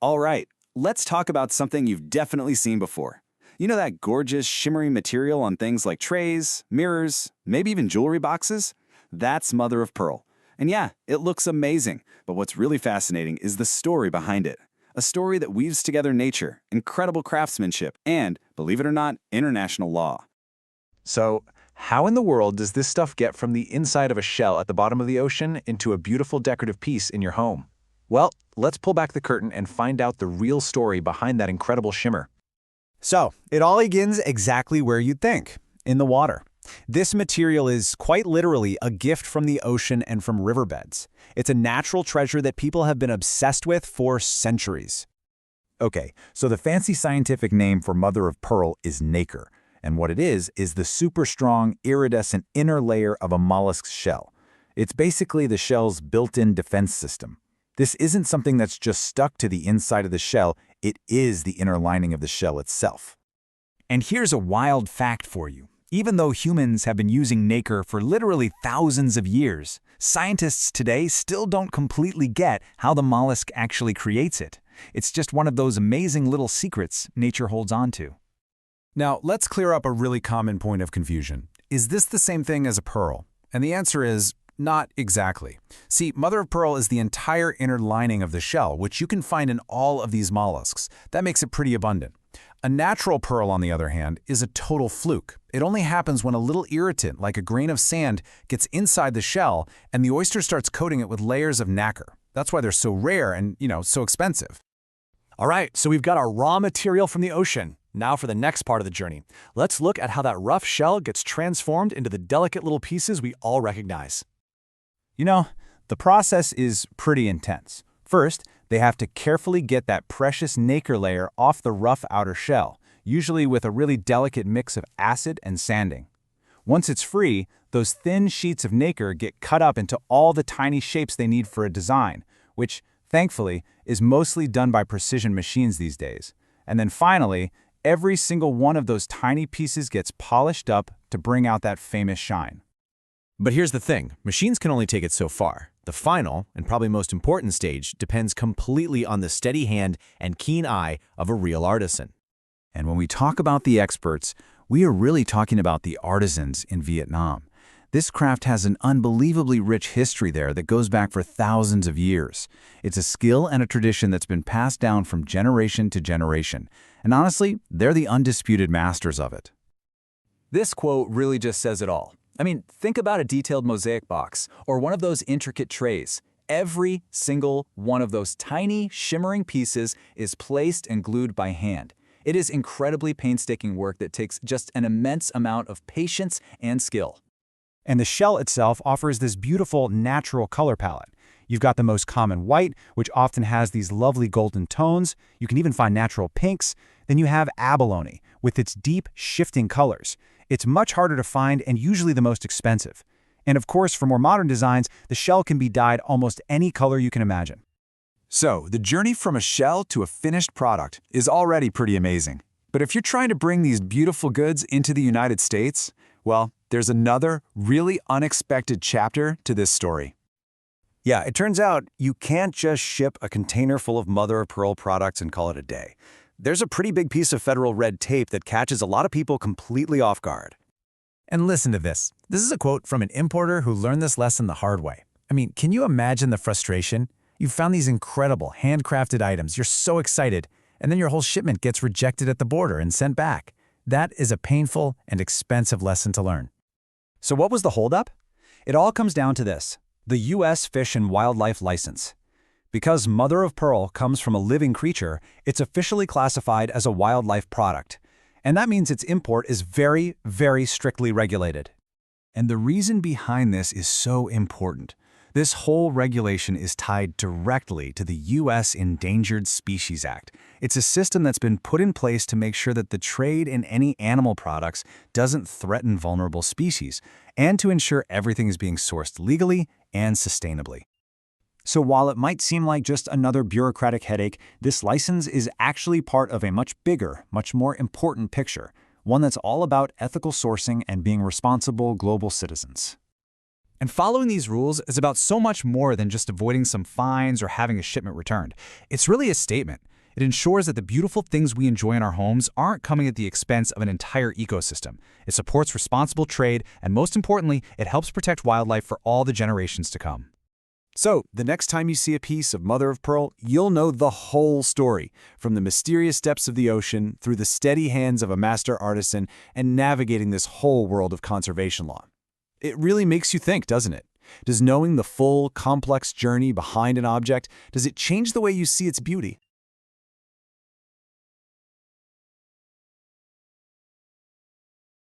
All right, let's talk about something you've definitely seen before. You know that gorgeous, shimmery material on things like trays, mirrors, maybe even jewelry boxes? That's mother of pearl. And yeah, it looks amazing, but what's really fascinating is the story behind it. A story that weaves together nature, incredible craftsmanship, and, believe it or not, international law. So, how in the world does this stuff get from the inside of a shell at the bottom of the ocean into a beautiful decorative piece in your home? Well, let's pull back the curtain and find out the real story behind that incredible shimmer. So, it all begins exactly where you'd think, in the water. This material is quite literally a gift from the ocean and from riverbeds. It's a natural treasure that people have been obsessed with for centuries. Okay, so the fancy scientific name for mother of pearl is nacre, and what it is the super strong, iridescent inner layer of a mollusk's shell. It's basically the shell's built-in defense system. This isn't something that's just stuck to the inside of the shell, it is the inner lining of the shell itself. And here's a wild fact for you. Even though humans have been using nacre for literally thousands of years, scientists today still don't completely get how the mollusk actually creates it. It's just one of those amazing little secrets nature holds on to. Now, let's clear up a really common point of confusion. Is this the same thing as a pearl? And the answer is not exactly. See, mother of pearl is the entire inner lining of the shell, which you can find in all of these mollusks. That makes it pretty abundant. A natural pearl, on the other hand, is a total fluke. It only happens when a little irritant, like a grain of sand, gets inside the shell and the oyster starts coating it with layers of nacre. That's why they're so rare and, so expensive. All right, so we've got our raw material from the ocean. Now for the next part of the journey. Let's look at how that rough shell gets transformed into the delicate little pieces we all recognize. The process is pretty intense. First, they have to carefully get that precious nacre layer off the rough outer shell, usually with a really delicate mix of acid and sanding. Once it's free, those thin sheets of nacre get cut up into all the tiny shapes they need for a design, which, thankfully, is mostly done by precision machines these days. And then finally, every single one of those tiny pieces gets polished up to bring out that famous shine. But here's the thing, machines can only take it so far. The final, and probably most important stage, depends completely on the steady hand and keen eye of a real artisan. And when we talk about the experts, we are really talking about the artisans in Vietnam. This craft has an unbelievably rich history there that goes back for thousands of years. It's a skill and a tradition that's been passed down from generation to generation. And honestly, they're the undisputed masters of it. This quote really just says it all. Think about a detailed mosaic box or one of those intricate trays. Every single one of those tiny, shimmering pieces is placed and glued by hand. It is incredibly painstaking work that takes just an immense amount of patience and skill. And the shell itself offers this beautiful natural color palette. You've got the most common white, which often has these lovely golden tones. You can even find natural pinks. Then you have abalone, with its deep, shifting colors. It's much harder to find and usually the most expensive. And of course, for more modern designs, the shell can be dyed almost any color you can imagine. So, the journey from a shell to a finished product is already pretty amazing. But if you're trying to bring these beautiful goods into the United States, well, there's another really unexpected chapter to this story. Yeah, it turns out you can't just ship a container full of mother-of-pearl products and call it a day. There's a pretty big piece of federal red tape that catches a lot of people completely off guard. And listen to this. This is a quote from an importer who learned this lesson the hard way. Can you imagine the frustration? You found these incredible handcrafted items, you're so excited, and then your whole shipment gets rejected at the border and sent back. That is a painful and expensive lesson to learn. So what was the holdup? It all comes down to this: the U.S. Fish and Wildlife License. Because mother of pearl comes from a living creature, it's officially classified as a wildlife product. And that means its import is very, very strictly regulated. And the reason behind this is so important. This whole regulation is tied directly to the U.S. Endangered Species Act. It's a system that's been put in place to make sure that the trade in any animal products doesn't threaten vulnerable species, and to ensure everything is being sourced legally and sustainably. So while it might seem like just another bureaucratic headache, this license is actually part of a much bigger, much more important picture, one that's all about ethical sourcing and being responsible global citizens. And following these rules is about so much more than just avoiding some fines or having a shipment returned. It's really a statement. It ensures that the beautiful things we enjoy in our homes aren't coming at the expense of an entire ecosystem. It supports responsible trade, and most importantly, it helps protect wildlife for all the generations to come. So, the next time you see a piece of mother of pearl, you'll know the whole story, from the mysterious depths of the ocean, through the steady hands of a master artisan, and navigating this whole world of conservation law. It really makes you think, doesn't it? Does knowing the full, complex journey behind an object, does it change the way you see its beauty?